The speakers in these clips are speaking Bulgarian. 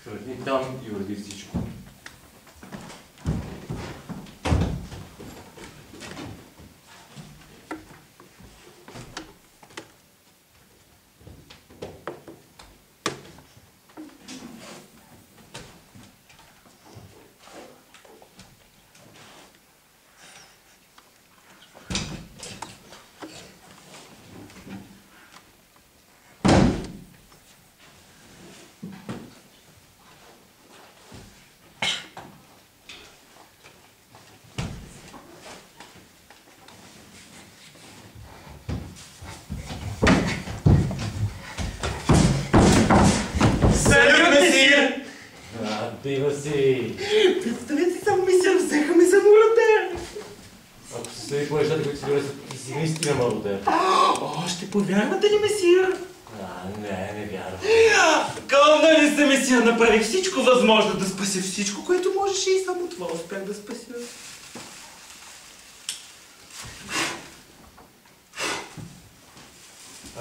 Тръгни там и уреди всичко. Бива си! Представете си само, месия, взеха ме за молодер! Ако се следи по нещата, които си говорят, си наистина молодер. О, ще повярвате ли, месия? Не вярвам. Кълна ли се, месия? Направих всичко възможно да спася всичко, което можеше и само това успях да спася.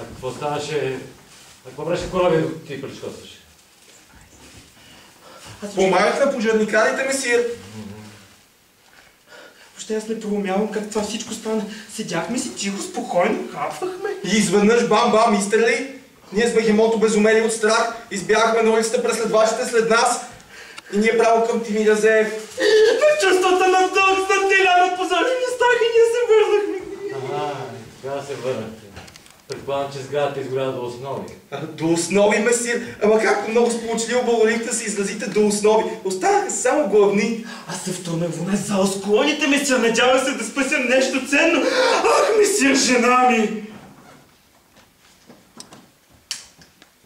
А какво ставаше? А какво беше корабия, докато ти пречкосваш? Помагах на пожарникарите, месия. Въобще аз не проумявам как това всичко стана. Седяхме си тихо, спокойно, хапвахме. И изведнъж бам-бам, изстрели. Ние сме хемото безумели от страх. Избягахме на улицата, преследвачите след нас. И ние право към Тимир Азеев. На чувствата на дълг, на теля, на позорни стах и ние се върнахме. Така се върнахте. Предполагам, че сградата изгоря до основи. До основи, месир. Ама как много сполучливо благодарихте да се изразите до основи. Останаха само главни. Аз се втурнах в една зала с колоните, месир. Надявах се да спася нещо ценно. Ах, месир, жена ми!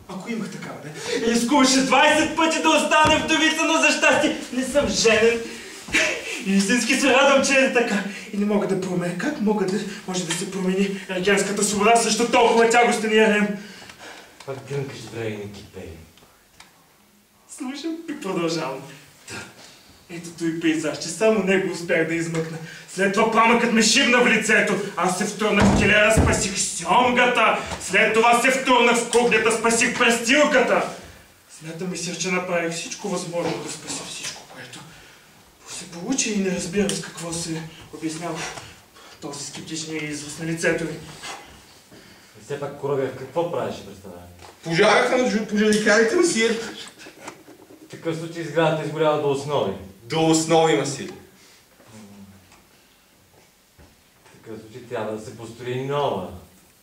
Ако имах такава, не? Рискуваше 20 пъти да остане вдовица, но за щастие не съм женен. И истински се радвам, че е така. И не мога да променя. Как може да се промени регенската свобода срещу толкова тягостен ярем? Пак гръмкаш време и кипели. Слушам и продължавам. Ето той пейзаж, че само него успях да измъкна. След това пламъкът ме шибна в лицето. Аз се втурнах в келера, спасих сьомгата. След това се втурнах в кухнята, спасих престилката. Смятам, месир, че направих всичко възможно да спася всичко, което се получи и не разбирам с какво се обяснява този скептичния израз на лицето ви. И все пак, корабия, какво правиш, представяне? Пожараха на пожарникарите, месир. В такъв случай сградата изгорява до основи. До основи, месир. В такъв случай трябва да се построи нова.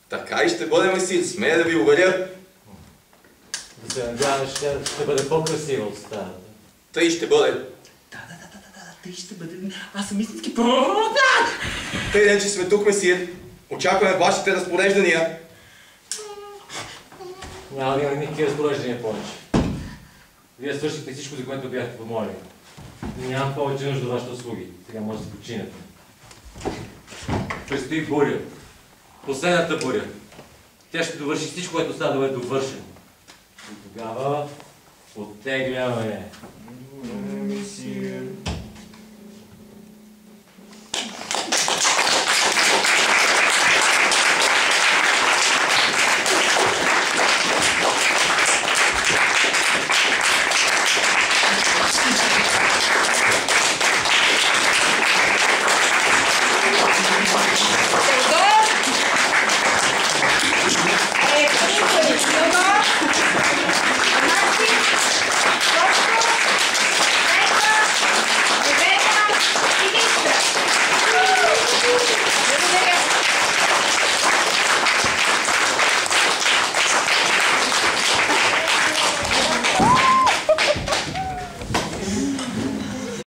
Така и ще бъде, месир. Смея да ви уверя. Да се надяваме, че тя ще бъде по-красива от старата. Тъй ще бъде. Да, тъй ще бъде. Аз съм истински пророк. Тъй ден, че сме тук, месир. Очакваме вашите разпореждания. Няма да има никакви разпореждания повече. Вие свършите всичко, за което бяхте помолили. Нямам повече нужда от вашите услуги. Сега може да се починете. Предстои буря. Последната буря. Тя ще довърши всичко, което остава да бъде довършено. И тогава оттегляме.